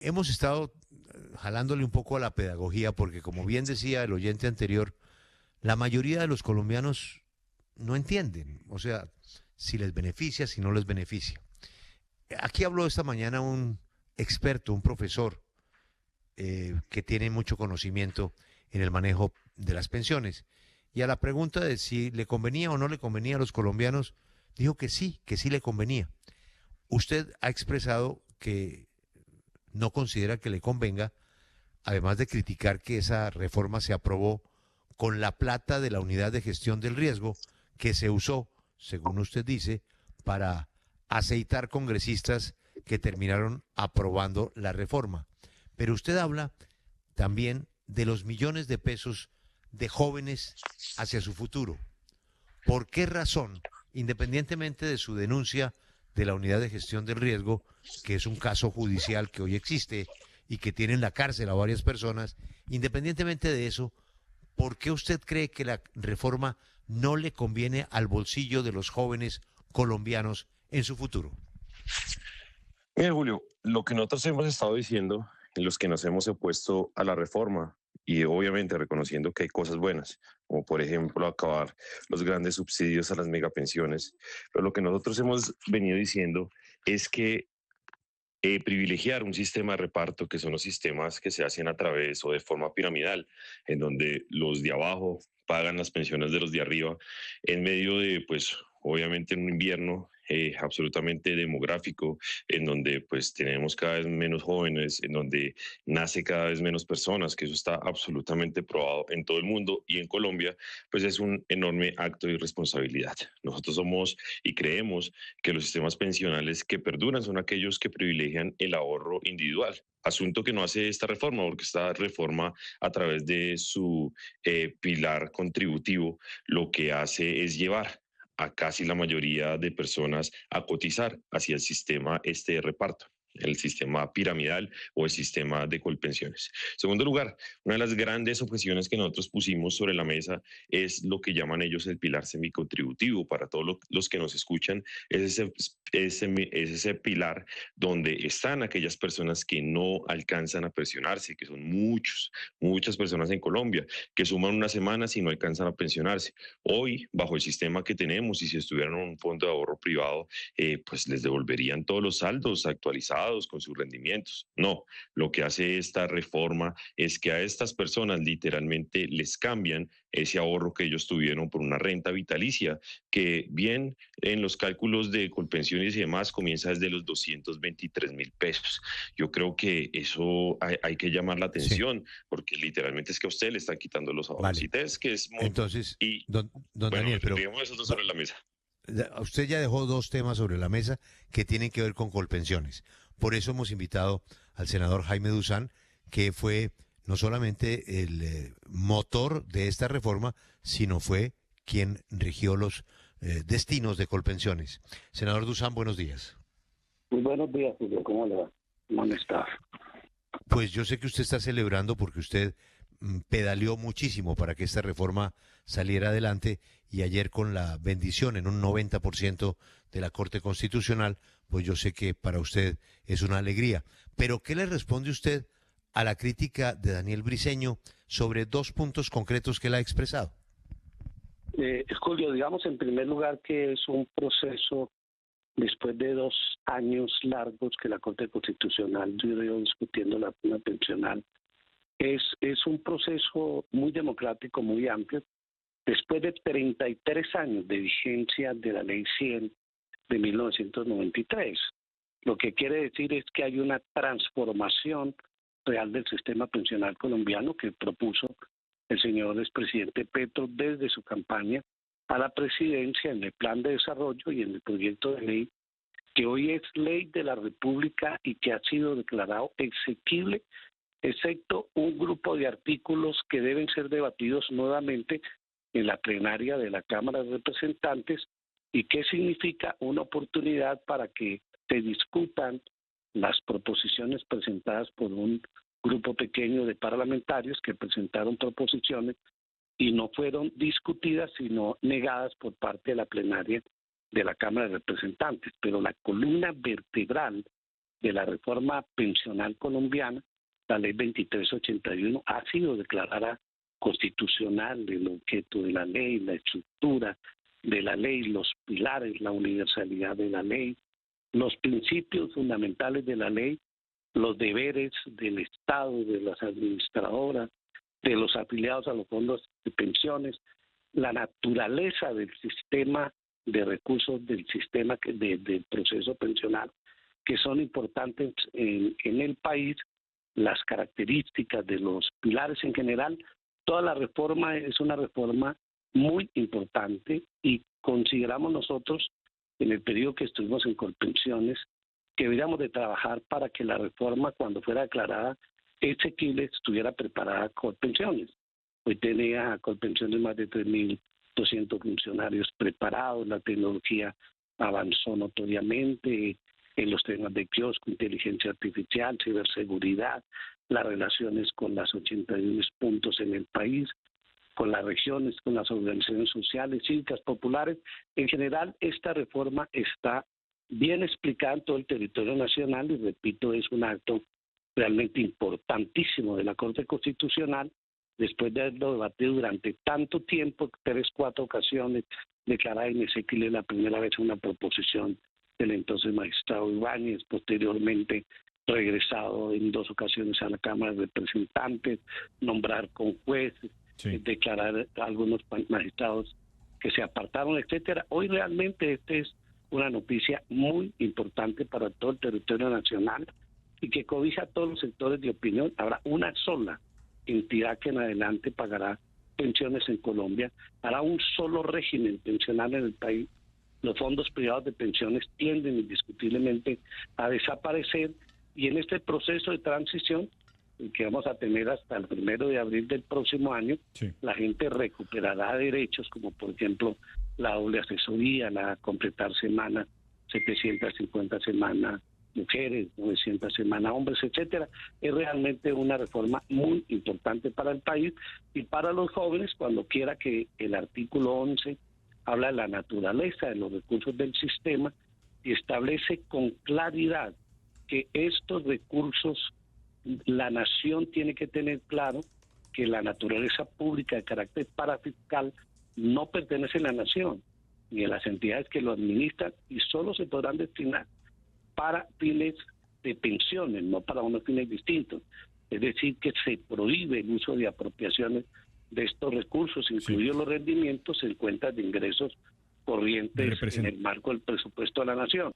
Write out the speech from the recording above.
hemos estado jalándole un poco a la pedagogía porque, como bien decía el oyente anterior, la mayoría de los colombianos no entienden, o sea, si les beneficia, si no les beneficia. Aquí habló esta mañana un experto, un profesor que tiene mucho conocimiento en el manejo de las pensiones. Y a la pregunta de si le convenía o no le convenía a los colombianos, dijo que sí le convenía. Usted ha expresado que no considera que le convenga, además de criticar que esa reforma se aprobó con la plata de la unidad de gestión del riesgo que se usó, según usted dice, para aceitar congresistas que terminaron aprobando la reforma. Pero usted habla también de los millones de pesos de jóvenes hacia su futuro. ¿Por qué razón, independientemente de su denuncia de la unidad de gestión del riesgo, que es un caso judicial que hoy existe y que tiene en la cárcel a varias personas, independientemente de eso, ¿por qué usted cree que la reforma no le conviene al bolsillo de los jóvenes colombianos en su futuro? Mira, Julio, lo que nosotros hemos estado diciendo, en los que nos hemos opuesto a la reforma, y obviamente reconociendo que hay cosas buenas, como por ejemplo acabar los grandes subsidios a las megapensiones, pero lo que nosotros hemos venido diciendo es que privilegiar un sistema de reparto, que son los sistemas que se hacen a través o de forma piramidal, en donde los de abajo pagan las pensiones de los de arriba, en medio de, pues, obviamente en un invierno absolutamente demográfico, en donde pues tenemos cada vez menos jóvenes, en donde nace cada vez menos personas, que eso está absolutamente probado en todo el mundo y en Colombia, pues es un enorme acto de irresponsabilidad. Nosotros somos y creemos que los sistemas pensionales que perduran son aquellos que privilegian el ahorro individual. Asunto que no hace esta reforma, porque esta reforma a través de su pilar contributivo lo que hace es llevar a casi la mayoría de personas a cotizar hacia el sistema este de reparto, el sistema piramidal o el sistema de colpensiones. En segundo lugar, una de las grandes objeciones que nosotros pusimos sobre la mesa es lo que llaman ellos el pilar semicontributivo. Para todos los que nos escuchan, es ese pilar donde están aquellas personas que no alcanzan a pensionarse, que son muchas personas en Colombia, que suman una semana si no alcanzan a pensionarse. Hoy, bajo el sistema que tenemos, y si estuvieran en un fondo de ahorro privado, pues les devolverían todos los saldos actualizados con sus rendimientos. No, lo que hace esta reforma es que a estas personas literalmente les cambian ese ahorro que ellos tuvieron por una renta vitalicia, que bien en los cálculos de colpensiones y demás comienza desde los 223.000 pesos. Yo creo que eso hay que llamar la Sí, atención, porque literalmente es que a usted le están quitando los ahorros. vale. Y es que es muy... Entonces, Y don bueno, Daniel, pero digamos eso sobre la mesa. usted ya dejó dos temas sobre la mesa que tienen que ver con Colpensiones. Por eso hemos invitado al senador Jaime Duzán, que fue no solamente el motor de esta reforma, sino fue quien rigió los destinos de Colpensiones. Senador Duzán, buenos días. Muy buenos días, Julio. ¿Cómo le va? ¿Cómo está? Pues yo sé que usted está celebrando porque usted pedaleó muchísimo para que esta reforma saliera adelante y ayer con la bendición en un 90% de la Corte Constitucional, pues yo sé que para usted es una alegría. Pero ¿qué le responde usted a la crítica de Daniel Briceño sobre dos puntos concretos que él ha expresado? Julio, digamos en primer lugar que es un proceso después de 2 años largos que la Corte Constitucional duró discutiendo la pena pensional. Es un proceso muy democrático, muy amplio. Después de 33 años de vigencia de la Ley 100 de 1993, lo que quiere decir es que hay una transformación real del sistema pensional colombiano que propuso el señor expresidente Petro desde su campaña a la presidencia en el plan de desarrollo y en el proyecto de ley que hoy es ley de la República y que ha sido declarado exequible, excepto un grupo de artículos que deben ser debatidos nuevamente en la plenaria de la Cámara de Representantes y que significa una oportunidad para que se discutan las proposiciones presentadas por un grupo pequeño de parlamentarios que presentaron proposiciones y no fueron discutidas sino negadas por parte de la plenaria de la Cámara de Representantes. Pero la columna vertebral de la reforma pensional colombiana, la ley 2381 ha sido declarada constitucional, el objeto de la ley, la estructura de la ley, los pilares, la universalidad de la ley, los principios fundamentales de la ley, los deberes del Estado, de las administradoras, de los afiliados a los fondos de pensiones, la naturaleza del sistema de recursos del sistema del proceso pensional, que son importantes en el país, las características de los pilares en general. Toda la reforma es una reforma muy importante y consideramos nosotros, en el periodo que estuvimos en Colpensiones, que deberíamos de trabajar para que la reforma, cuando fuera declarada exequible, estuviera preparada Colpensiones. Hoy tenía Colpensiones más de 3.200 funcionarios preparados, la tecnología avanzó notoriamente en los temas de kiosco, inteligencia artificial, ciberseguridad, las relaciones con las 81 puntos en el país, con las regiones, con las organizaciones sociales, cívicas, populares. En general, esta reforma está bien explicada en todo el territorio nacional y, repito, es un acto realmente importantísimo de la Corte Constitucional, después de haberlo debatido durante tanto tiempo, 3, 4 ocasiones, declarada inexequible la primera vez una proposición del entonces magistrado Ibáñez, posteriormente regresado en 2 ocasiones a la Cámara de Representantes, nombrar con jueces, declarar a algunos magistrados que se apartaron, etcétera. Hoy realmente es una noticia muy importante para todo el territorio nacional y que cobija a todos los sectores de opinión. Habrá una sola entidad que en adelante pagará pensiones en Colombia, hará un solo régimen pensional en el país. Los fondos privados de pensiones tienden indiscutiblemente a desaparecer y en este proceso de transición que vamos a tener hasta el 1 de abril del próximo año, la gente recuperará derechos como por ejemplo la doble asesoría, la completar semana, 750 semanas mujeres, 900 semanas hombres, etcétera. Es realmente una reforma muy importante para el país y para los jóvenes, cuando quiera que el artículo 11 habla de la naturaleza de los recursos del sistema y establece con claridad que estos recursos, la nación tiene que tener claro que la naturaleza pública de carácter parafiscal no pertenece a la nación ni a las entidades que lo administran y solo se podrán destinar para fines de pensiones, no para unos fines distintos. Es decir, que se prohíbe el uso de apropiaciones de estos recursos, incluidos los rendimientos en cuentas de ingresos corrientes en el marco del presupuesto de la nación.